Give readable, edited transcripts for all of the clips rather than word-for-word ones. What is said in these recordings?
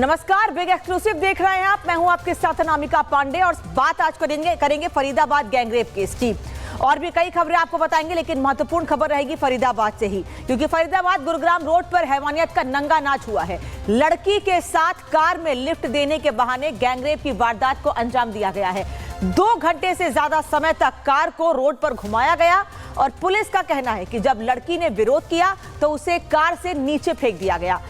नमस्कार, big exclusive देख रहे हैं आप। मैं हूं आपके साथ अनामिका पांडे और बात आज करेंगे फरीदाबाद गैंगरेप केस की। और भी कई खबरें आपको बताएंगे, लेकिन महत्वपूर्ण खबर रहेगी फरीदाबाद से ही, क्योंकि फरीदाबाद गुरुग्राम रोड पर हैवानियत का नंगा नाच हुआ है। लड़की के साथ कार में लिफ्ट देने के बहाने गैंगरेप की वारदात को अंजाम दिया गया है। 2 घंटे से ज्यादा समय तक कार को रोड पर घुमाया गया और पुलिस का कहना है कि जब लड़की ने विरोध किया तो उसे कार से नीचे फेंक दिया गया।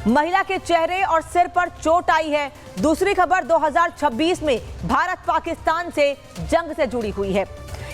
महिला के चेहरे और सिर पर चोट आई है। दूसरी खबर 2026 में भारत पाकिस्तान से जंग से जुड़ी हुई है।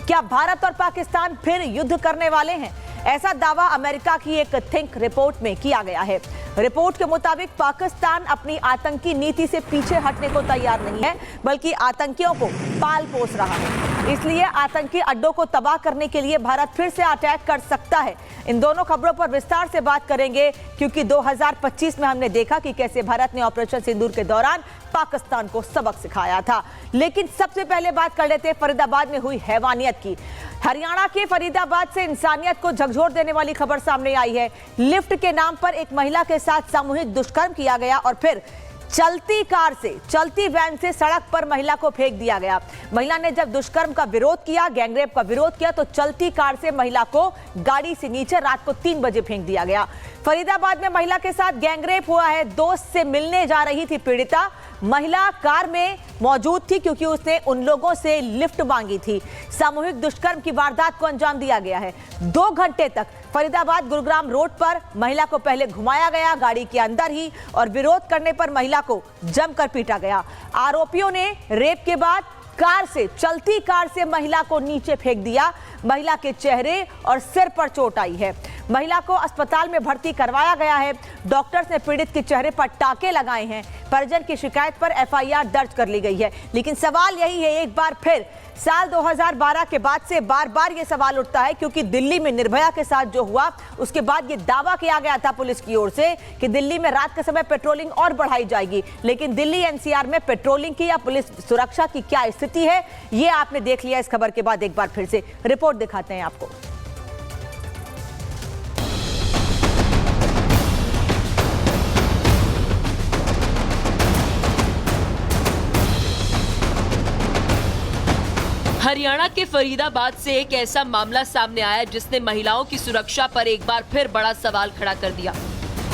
क्या भारत और पाकिस्तान फिर युद्ध करने वाले हैं? ऐसा दावा अमेरिका की एक थिंक रिपोर्ट में किया गया है। रिपोर्ट के मुताबिक पाकिस्तान अपनी आतंकी नीति से पीछे हटने को तैयार नहीं है, बल्कि आतंकियों को पाल पोस रहा है। इसलिए आतंकी अड्डों को तबाह करने के लिए भारत फिर से अटैक कर सकता है। इन दोनों खबरों पर विस्तार से बात करेंगे, क्योंकि 2025 में हमने देखा कि कैसे भारत ने ऑपरेशन सिंदूर के दौरान पाकिस्तान को सबक सिखाया था। लेकिन सबसे पहले बात कर लेते हैं फरीदाबाद में हुई हैवानियत की। हरियाणा के फरीदाबाद से इंसानियत को झकझोर देने वाली खबर सामने आई है। लिफ्ट के नाम पर एक महिला के साथ सामूहिक दुष्कर्म किया गया और फिर चलती वैन से सड़क पर महिला को फेंक दिया गया। महिला ने जब दुष्कर्म का विरोध किया, गैंगरेप का विरोध किया, तो चलती कार से महिला को गाड़ी से नीचे रात को 3 बजे फेंक दिया गया। फरीदाबाद में महिला के साथ गैंगरेप हुआ है। दोस्त से मिलने जा रही थी पीड़िता। महिला कार में मौजूद थी क्योंकि उसने उन लोगों से लिफ्ट मांगी थी। सामूहिक दुष्कर्म की वारदात को अंजाम दिया गया है। 2 घंटे तक फरीदाबाद गुरुग्राम रोड पर महिला को पहले घुमाया गया गाड़ी के अंदर ही, और विरोध करने पर महिला को जमकर पीटा गया। आरोपियों ने रेप के बाद चलती कार से महिला को नीचे फेंक दिया। महिला के चेहरे और सिर पर चोट आई है। महिला को अस्पताल में भर्ती करवाया गया है। डॉक्टर्स ने पीड़ित के चेहरे पर टाके लगाए हैं। परिजन की शिकायत पर एफआईआर दर्ज कर ली गई है। लेकिन सवाल यही है, एक बार फिर साल 2012 के बाद से बार बार ये सवाल उठता है, क्योंकि दिल्ली में निर्भया के साथ जो हुआ उसके बाद ये दावा किया गया था पुलिस की ओर से कि दिल्ली में रात के समय पेट्रोलिंग और बढ़ाई जाएगी। लेकिन दिल्ली एनसीआर में पेट्रोलिंग की या पुलिस सुरक्षा की क्या स्थिति है, ये आपने देख लिया। इस खबर के बाद एक बार फिर से रिपोर्ट दिखाते हैं आपको। हरियाणा के फरीदाबाद से एक ऐसा मामला सामने आया जिसने महिलाओं की सुरक्षा पर एक बार फिर बड़ा सवाल खड़ा कर दिया।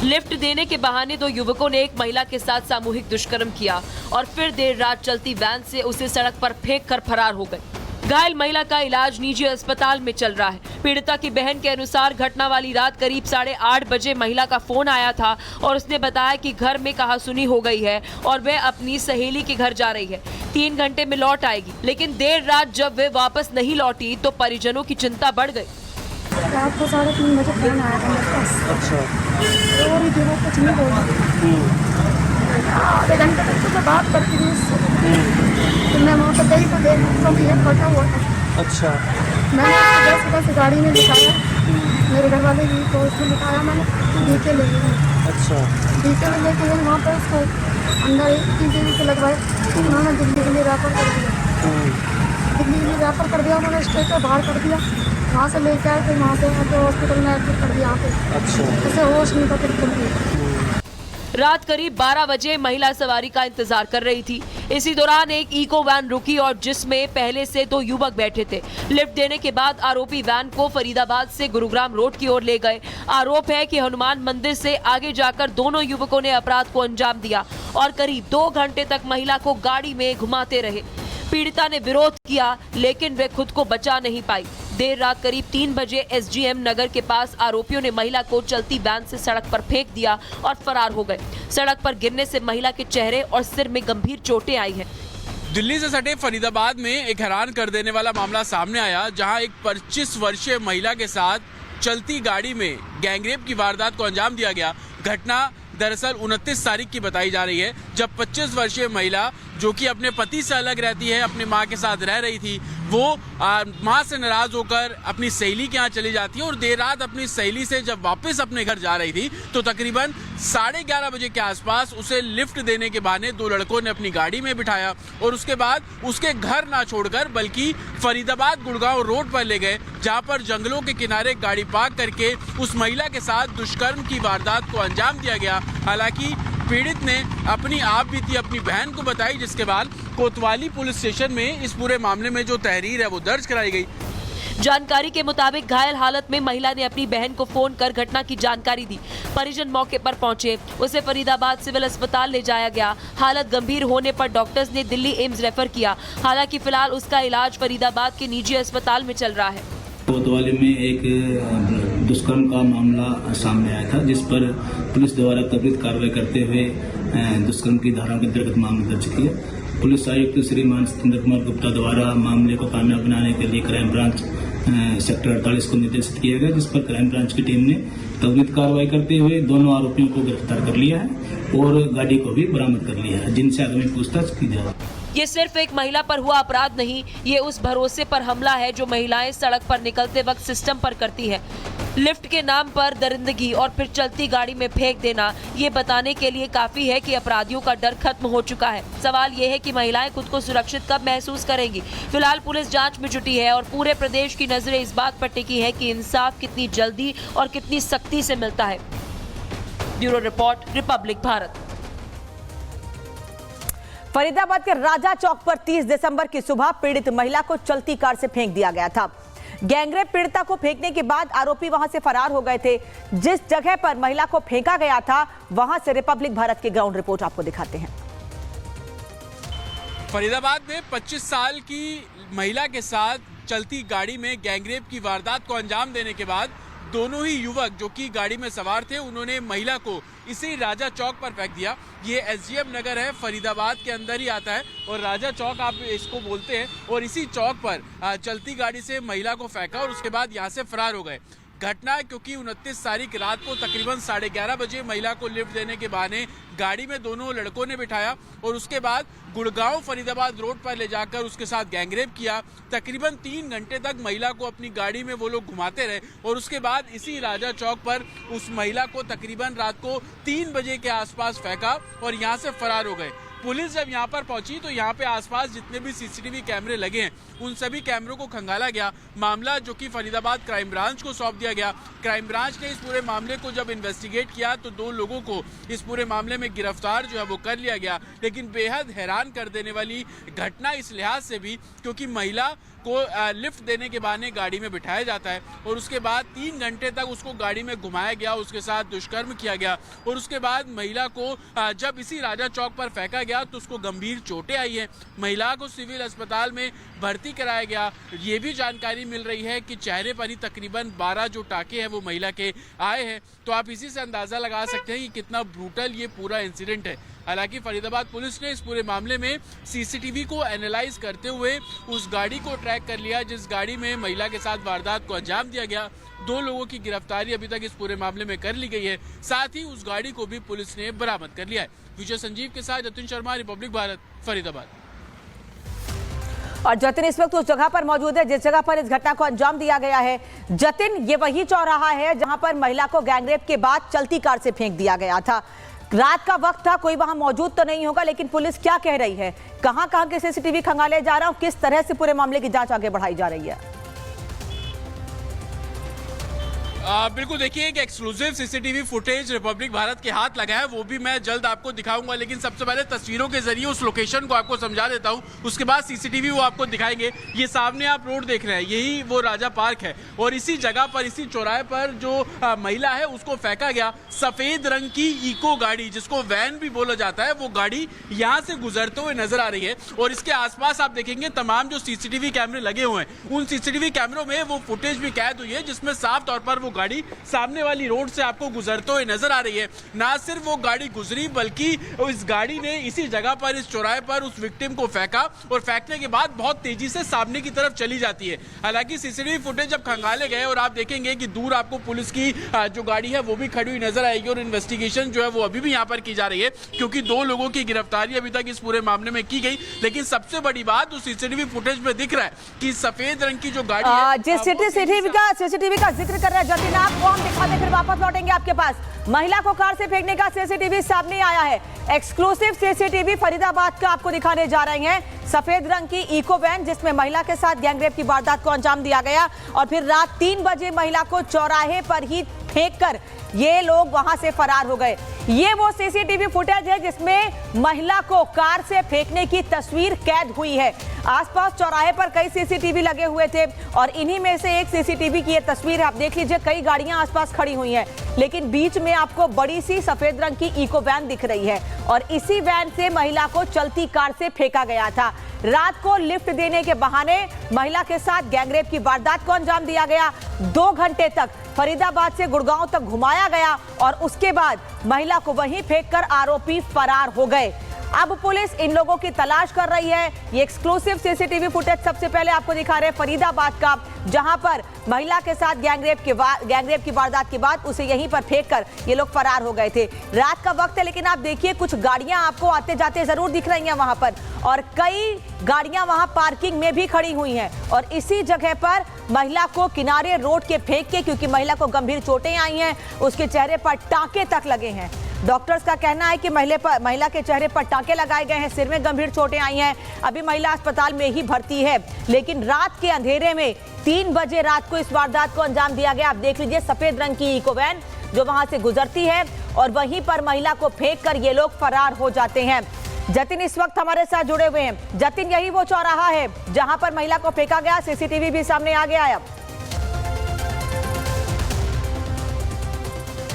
लिफ्ट देने के बहाने 2 युवकों ने एक महिला के साथ सामूहिक दुष्कर्म किया और फिर देर रात चलती वैन से उसे सड़क पर फेंक कर फरार हो गए। घायल महिला का इलाज निजी अस्पताल में चल रहा है। पीड़िता की बहन के अनुसार घटना वाली रात करीब 8:30 बजे महिला का फोन आया था और उसने बताया कि घर में कहासुनी हो गई है और वह अपनी सहेली के घर जा रही है। 3 घंटे में लौट आएगी। लेकिन देर रात जब वे वापस नहीं लौटी तो परिजनों की चिंता बढ़ गई। रात को 3:30 बजे फोन आया था मेरे पास। अच्छा। और वो कुछ नहीं बोला। आधे घंटे तक तो मैं बात करती थी उससे। तो मैं वहाँ पर गई तो देखा कि ये फटा हुआ था। अच्छा। मैंने उसको से गाड़ी में दिखाया, मेरे घर वाले भी, तो उसको दिखाया मैंने, डीके ले लिया। अच्छा। डीके में लेके वहाँ पर उसको अंदर एक टीवी से लगवाए। उन्होंने दिल्ली के लिए रेफर कर दिया। दिल्ली के लिए रेफर कर दिया। उन्होंने स्टेट पर बाहर कर दिया। वहाँ से लेके आए, फिर वहाँ से तो हॉस्पिटल में एडमिट कर दिया। यहाँ पे अच्छा ऐसे होश नहीं था बिल्कुल। रात करीब 12 बजे महिला सवारी का इंतजार कर रही थी। इसी दौरान एक इको वैन रुकी और जिसमें पहले से 2 युवक बैठे थे। लिफ्ट देने के बाद आरोपी वैन को फरीदाबाद से गुरुग्राम रोड की ओर ले गए। आरोप है कि हनुमान मंदिर से आगे जाकर दोनों युवकों ने अपराध को अंजाम दिया और करीब 2 घंटे तक महिला को गाड़ी में घुमाते रहे। पीड़िता ने विरोध किया, लेकिन वे खुद को बचा नहीं पाई। देर रात करीब 3 बजे एसजीएम नगर के पास आरोपियों ने महिला को चलती वैन से सड़क पर फेंक दिया और फरार हो गए। सड़क पर गिरने से महिला के चेहरे और सिर में गंभीर चोटें आई हैं। दिल्ली से सटे फरीदाबाद में एक हैरान कर देने वाला मामला सामने आया, जहां एक 25 वर्षीय महिला के साथ चलती गाड़ी में गैंगरेप की वारदात को अंजाम दिया गया। घटना दरअसल 29 तारीख की बताई जा रही है, जब 25 वर्षीय महिला जो कि अपने पति से अलग रहती है, अपनी मां के साथ रह रही थी, वो मां से नाराज होकर अपनी सहेली के यहाँ चली जाती है और देर रात अपनी सहेली से जब वापस अपने घर जा रही थी तो तकरीबन 11:30 बजे के आसपास उसे लिफ्ट देने के बहाने 2 लड़कों ने अपनी गाड़ी में बिठाया और उसके बाद उसके घर ना छोड़कर बल्कि फरीदाबाद गुड़गांव रोड पर ले गए, जहां पर जंगलों के किनारे गाड़ी पार्क करके उस महिला के साथ दुष्कर्म की वारदात को अंजाम दिया गया। हालांकि पीड़ित ने अपनी आप बीती अपनी बहन को बताई, जिसके बाद कोतवाली पुलिस स्टेशन में इस पूरे मामले में जो तहरीर है वो दर्ज कराई गई। जानकारी के मुताबिक घायल हालत में महिला ने अपनी बहन को फोन कर घटना की जानकारी दी। परिजन मौके पर पहुंचे, उसे फरीदाबाद सिविल अस्पताल ले जाया गया। हालत गंभीर होने पर डॉक्टर्स ने दिल्ली एम्स रेफर किया। हालांकि फिलहाल उसका इलाज फरीदाबाद के निजी अस्पताल में चल रहा है। कोतवाली में एक दुष्कर्म का मामला सामने आया था, जिस पर पुलिस द्वारा त्वरित कार्रवाई करते हुए दुष्कर्म की धाराओं के अंतर्गत मामला दर्ज किया। पुलिस आयुक्त श्रीमान सतेंद्र कुमार गुप्ता द्वारा मामले को कामयाब बनाने के लिए क्राइम ब्रांच सेक्टर 48 को निर्देशित किया गया, जिस पर क्राइम ब्रांच की टीम ने त्वरित कार्रवाई करते हुए दोनों आरोपियों को गिरफ्तार कर लिया है और गाड़ी को भी बरामद कर लिया है, जिनसे आगामी पूछताछ की जाएगी। ये सिर्फ एक महिला पर हुआ अपराध नहीं, ये उस भरोसे पर हमला है जो महिलाएं सड़क पर निकलते वक्त सिस्टम पर करती है। लिफ्ट के नाम पर दरिंदगी और फिर चलती गाड़ी में फेंक देना, ये बताने के लिए काफी है कि अपराधियों का डर खत्म हो चुका है। सवाल ये है कि महिलाएं खुद को सुरक्षित कब महसूस करेंगी। फिलहाल पुलिस जांच में जुटी है और पूरे प्रदेश की नजरें इस बात पर टिकी है कि इंसाफ कितनी जल्दी और कितनी सख्ती से मिलता है। Bureau report, Republic Bharat. Faridabad के राजा चौक पर 30 दिसंबर की सुबह पीड़ित महिला को चलती कार से फेंक दिया गया था। गैंगरेप पीड़िता को फेंकने के बाद आरोपी वहां से फरार हो गए थे। जिस जगह पर महिला को फेंका गया था वहां से रिपब्लिक भारत की ग्राउंड रिपोर्ट आपको दिखाते हैं। फरीदाबाद में 25 साल की महिला के साथ चलती गाड़ी में गैंगरेप की वारदात को अंजाम देने के बाद दोनों ही युवक जो कि गाड़ी में सवार थे, उन्होंने महिला को इसी राजा चौक पर फेंक दिया। ये एसडीएम नगर है, फरीदाबाद के अंदर ही आता है और राजा चौक आप इसको बोलते हैं। और इसी चौक पर चलती गाड़ी से महिला को फेंका और उसके बाद यहाँ से फरार हो गए। घटना है क्योंकि 29 तारीख रात को तकरीबन 11:30 बजे महिला को लिफ्ट देने के बहाने गाड़ी में दोनों लड़कों ने बिठाया और उसके बाद गुड़गांव फरीदाबाद रोड पर ले जाकर उसके साथ गैंगरेप किया। तकरीबन 3 घंटे तक महिला को अपनी गाड़ी में वो लोग घुमाते रहे और उसके बाद इसी राजा चौक पर उस महिला को तकरीबन रात को 3 बजे के आसपास फेंका और यहाँ से फरार हो गए। पुलिस जब यहाँ पर पहुंची तो यहाँ पे आसपास जितने भी सीसीटीवी कैमरे लगे हैं उन सभी कैमरों को खंगाला गया। मामला जो कि फरीदाबाद क्राइम ब्रांच को सौंप दिया गया। क्राइम ब्रांच ने इस पूरे मामले को जब इन्वेस्टिगेट किया तो 2 लोगों को इस पूरे मामले में गिरफ्तार जो है वो कर लिया गया। लेकिन बेहद हैरान कर देने वाली घटना इस लिहाज से भी क्योंकि महिला को लिफ्ट देने के बहाने गाड़ी में बिठाया जाता है और उसके बाद 3 घंटे तक उसको गाड़ी में घुमाया गया, उसके साथ दुष्कर्म किया गया और उसके बाद महिला को जब इसी राजा चौक पर फेंका गया तो उसको गंभीर चोटें आई हैं। महिला को सिविल अस्पताल में भर्ती कराया गया। ये भी जानकारी मिल रही है कि चेहरे पर ही तकरीबन 12 जो टाके हैं वो महिला के आए हैं। तो आप इसी से अंदाजा लगा सकते हैं कि कितना ब्रूटल ये पूरा इंसिडेंट है। हालांकि फरीदाबाद पुलिस ने इस पूरे मामले में सीसीटीवी को एनालाइज करते हुए उस गाड़ी को ट्रैक कर लिया जिस गाड़ी में महिला के साथ वारदात को अंजाम दिया गया। 2 लोगों की गिरफ्तारी अभी तक इस पूरे मामले में कर ली गई है। साथ ही उस गाड़ी को भी पुलिस ने बरामद कर लिया है। विजय संजीव के साथ जतिन शर्मा, रिपब्लिक भारत, फरीदाबाद। और जतिन इस वक्त उस जगह पर मौजूद है जिस जगह पर इस घटना को अंजाम दिया गया है। जतिन, ये वही चौराहा है जहां पर महिला को गैंगरेप के बाद चलती कार से फेंक दिया गया था। रात का वक्त था, कोई वहां मौजूद तो नहीं होगा, लेकिन पुलिस क्या कह रही है? कहां के सीसीटीवी खंगाले जा रहा है, किस तरह से पूरे मामले की जांच आगे बढ़ाई जा रही है? बिल्कुल, देखिए एक exclusive CCTV footage Republic Bharat के हाथ लगा है, वो भी मैं जल्द आपको दिखाऊंगा। लेकिन सबसे पहले तस्वीरों के जरिए उस लोकेशन को आपको समझा देता हूं, उसके बाद सीसीटीवी वो आपको दिखाएंगे। ये सामने आप रोड देख रहे हैं, यही वो राजा पार्क है और इसी जगह पर, इसी चौराहे पर जो महिला है उसको फेंका गया। सफेद रंग की इको गाड़ी, जिसको वैन भी बोला जाता है, वो गाड़ी यहाँ से गुजरते हुए नजर आ रही है और इसके आसपास आप देखेंगे तमाम जो सीसीटीवी कैमरे लगे हुए हैं, उन सीसीटीवी कैमरों में वो फुटेज भी कैद हुई है जिसमें साफ तौर पर वो गाड़ी सामने वाली रोड से आपको गुजरते हुए नजर आ रही है। ना सिर्फ वो गाड़ी गुजरी बल्कि इस गाड़ी ने इसी जगह पर, इस चौराहे पर उस विक्टिम को फेंका और फेंकने के बाद बहुत तेजी से सामने की तरफ चली जाती है। हालांकि सीसीटीवी फुटेज जब खंगाले गए और आप देखेंगे कि दूर आपको पुलिस की जो गाड़ी है वो भी खड़ी हुई नजर आएगी और इन्वेस्टिगेशन जो है वो अभी भी यहाँ पर की जा रही है क्योंकि 2 लोगों की गिरफ्तारी अभी तक इस पूरे मामले में की गई। लेकिन सबसे बड़ी बात उस सीसीटीवी फुटेज में दिख रहा है कि सफेद रंग की जो गाड़ी है, जिस सीसीटीवी का जिक्र कर रहे हैं जतिन, आपको हम दिखा दे, फिर वापस लौटेंगे आपके पास। महिला को कार से फेंकने का सीसीटीवी सामने आया है। एक्सक्लूसिव सीसीटीवी फरीदाबाद का आपको दिखाने जा रहे हैं। सफेद रंग की इको वैन जिसमें महिला के साथ गैंगरेप की वारदात को अंजाम दिया गया और फिर रात 3 बजे महिला को चौराहे पर ही फेंककर ये लोग वहां से फरार हो गए। ये वो सीसीटीवी फुटेज है जिसमें महिला को कार से फेंकने की तस्वीर कैद हुई है। आसपास चौराहे पर कई सीसीटीवी लगे हुए थे और इन्हीं में से एक सीसीटीवी की ये तस्वीर है। आप देख लीजिए, कई गाड़ियां आसपास खड़ी हुई हैं, लेकिन बीच में आपको बड़ी सी सफेद रंग की इको वैन दिख रही है और इसी वैन से महिला को चलती कार से फेंका गया था। रात को लिफ्ट देने के बहाने महिला के साथ गैंगरेप की वारदात को अंजाम दिया गया। 2 घंटे तक फरीदाबाद से गुड़गांव तक घुमाया गया और उसके बाद महिला को वहीं फेंककर आरोपी फरार हो गए। अब पुलिस इन लोगों की तलाश कर रही है। ये एक्सक्लूसिव सीसीटीवी फुटेज सबसे पहले आपको दिखा रहे हैं फरीदाबाद का, जहां पर महिला के साथ गैंगरेप की वारदात के बाद उसे यहीं पर फेंककर ये लोग फरार हो गए थे। रात का वक्त है, लेकिन आप देखिए कुछ गाड़ियां आपको आते जाते जरूर दिख रही हैं वहां पर, और कई गाड़ियां वहां पार्किंग में भी खड़ी हुई हैं। और इसी जगह पर महिला को किनारे रोड के फेंक के, क्योंकि महिला को गंभीर चोटें आई हैं, उसके चेहरे पर टांके तक लगे हैं। डॉक्टर्स का कहना है कि महिला के चेहरे पर टांके लगाए गए हैं, सिर में गंभीर चोटें आई हैं। अभी महिला अस्पताल में ही भर्ती है, लेकिन रात के अंधेरे में 3 बजे रात को इस वारदात को अंजाम दिया गया। आप देख लीजिए, सफेद रंग की इको वैन जो वहां से गुजरती है और वहीं पर महिला को फेंककर ये लोग फरार हो जाते हैं। जतिन इस वक्त हमारे साथ जुड़े हुए हैं। जतिन, यही वो चौराहा है जहां पर महिला को फेंका गया, सीसीटीवी भी सामने आ गया है अब।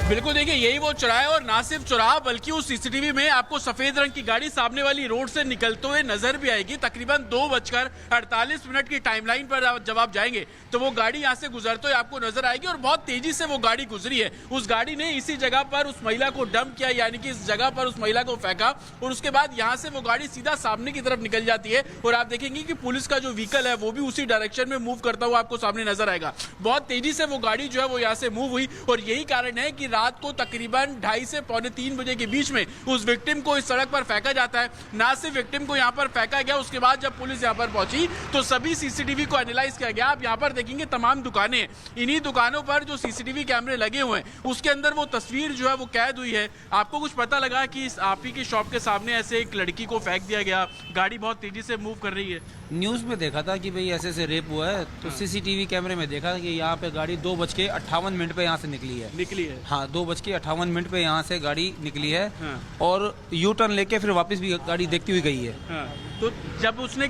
बिल्कुल, देखिए यही वो चौराहा है और ना सिर्फ चौराहा बल्कि उस सीसीटीवी में आपको सफेद रंग की गाड़ी सामने वाली रोड से निकलते हुए नजर भी आएगी। तकरीबन 2:48 की टाइमलाइन पर जब आप जाएंगे तो वो गाड़ी यहाँ से गुजरते हुए आपको नजर आएगी और बहुत तेजी से वो गाड़ी गुजरी है। उस गाड़ी ने इसी जगह पर उस महिला को डंप किया, यानी कि इस जगह पर उस महिला को फेंका और उसके बाद यहाँ से वो गाड़ी सीधा सामने की तरफ निकल जाती है और आप देखेंगे कि पुलिस का जो व्हीकल है वो भी उसी डायरेक्शन में मूव करता हुआ आपको सामने नजर आएगा। बहुत तेजी से वो गाड़ी जो है वो यहाँ से मूव हुई और यही कारण है कि रात को तकरीबन 2:30 से पौने 3 बजे के बीच में उस विक्टिम को इस सड़क पर फेंका जाता है। ना सिर्फ विक्टिम को यहाँ पर फेंका गया, उसके बाद जब पुलिस यहाँ पर पहुंची तो सभी सीसीटीवी को एनालाइज किया गया। आप यहाँ पर देखेंगे तमाम दुकानें हैं, इन्हीं दुकानों पर जो सीसीटीवी कैमरे लगे हुए हैं उसके अंदर वो तस्वीर जो है वो कैद हुई है। आपको कुछ पता लगा कि इस आप ही की शॉप के सामने ऐसे एक लड़की को फेंक दिया गया, गाड़ी बहुत तेजी से मूव कर रही है। न्यूज़ में देखा था कि भाई ऐसे रेप हुआ है, तो सीसीटीवी कैमरे में देखा कि यहाँ पे गाड़ी 2:58 पे यहाँ से निकली है। हाँ, 2:58 पे यहाँ से गाड़ी निकली है। हाँ। और यू टर्न लेके फिर वापस भी गाड़ी देखती हुई गई है। हाँ। तो जब उसने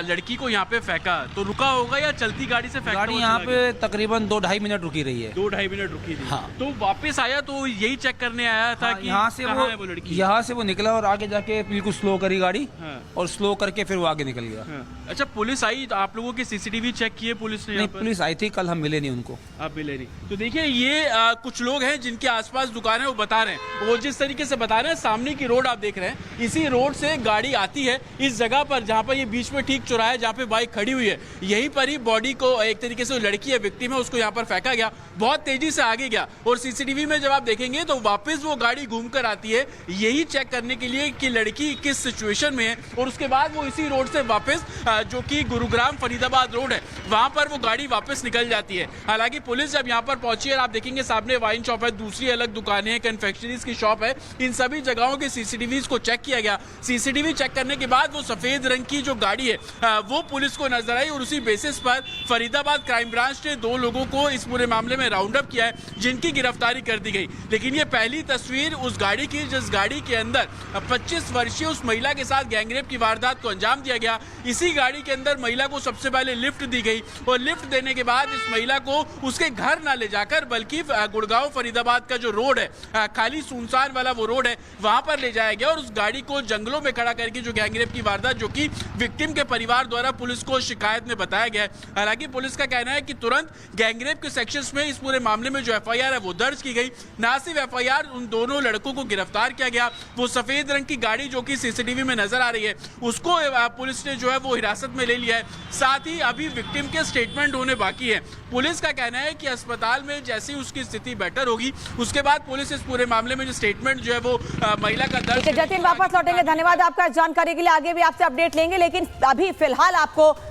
लड़की को यहाँ पे फेंका तो रुका होगा या चलती गाड़ी से फेंका? गाड़ी यहाँ पे तकरीबन 2-2.5 मिनट रुकी रही है। 2-2.5 मिनट रुकी थी। हाँ। तो वापस आया तो यही चेक करने आया था कि यहाँ से वो लड़की, यहाँ से वो निकला और आगे जाके बिल्कुल स्लो करी गाड़ी। हाँ। और स्लो करके फिर वो आगे निकल गया। हाँ। अच्छा, पुलिस आई तो आप लोगों की सीसीटीवी चेक किए पुलिस ने? नहीं, पुलिस आई थी, कल हम मिले नहीं उनको। आप मिले नहीं? तो देखिए ये कुछ लोग हैं जिनके आसपास दुकान है, वो बता रहे हैं, वो जिस तरीके से बता रहे हैं, सामने की रोड आप देख रहे हैं, इसी रोड से गाड़ी आती है इस जगह पर जहाँ पर ये बीच में ठीक चौराहा है जहाँ पे बाइक खड़ी हुई है, यहीं पर ही बॉडी को एक तरीके से लड़की है, विक्टिम है, उसको यहाँ पर फेंका गया, बहुत तेजी से आगे गया और सीसीटीवी में जब आप देखेंगे तो वापस वो गाड़ी घूम कर आती है यही चेक करने के लिए कि लड़की किस सिचुएशन में है और उसके बाद वो इसी रोड से वापस जो कि गुरुग्राम फरीदाबाद रोड है वहां पर वो गाड़ी वापस निकल जाती है। हालांकि पुलिस जब यहाँ पर पहुंची है, आप देखेंगे सामने वाइन शॉप है, दूसरी अलग दुकानें हैं, कन्फेक्शनरीज की शॉप है, इन सभी जगहों के सीसीटीवी को चेक किया गया। सीसीटीवी चेक करने के बाद वो सफेद रंग की जो गाड़ी है वो पुलिस को नजर आई और उसी बेसिस पर फरीदाबाद क्राइम ब्रांच ने 2 लोगों को इस पूरे मामले में राउंड अप किया है, जिनकी गिरफ्तारी कर दी गई। लेकिन ये पहली तस्वीर उस गाड़ी की जिस गाड़ी के अंदर 25 वर्षीय उस महिला के साथ गैंगरेप की वारदात को अंजाम दिया गया। इसी गाड़ी के अंदर महिला को सबसे पहले लिफ्ट दी गई और लिफ्ट देने के बाद इस महिला को उसके घर ना ले जाकर बल्कि गुड़गांव फरीदाबाद का जो रोड है, खाली सुनसान वाला वो रोड है, वहां पर ले जाया गया और उस गाड़ी को जंगलों में खड़ा करके जो गैंगरेप की वारदात जो कि विक्टिम के परिवार द्वारा पुलिस को शिकायत में बताया गया है। हालांकि पुलिस का कहना है कि तुरंत गैंगरेप के सेक्शंस में इस पूरे मामले में जो एफआईआर है वो दर्ज की गई। ना सिर्फ एफआईआर, उन दोनों लड़कों को गिरफ्तार किया गया। वो सफेद रंग की गाड़ी जो कि सीसीटीवी में नजर आ रही है उसको पुलिस ने जो है वो हिरासत में ले लिया है। साथ ही अभी विक्टिम के स्टेटमेंट होने बाकी है। पुलिस का कहना है कि अस्पताल में जैसी उसकी स्थिति बेटर होगी उसके बाद पुलिस इस पूरे मामले में जो स्टेटमेंट जो है वो महिला का दर्ज। जतिन वापस लौटेंगे, धन्यवाद आपका जानकारी के लिए, आगे भी आपसे अपडेट लेंगे, लेकिन अभी फिलहाल आपको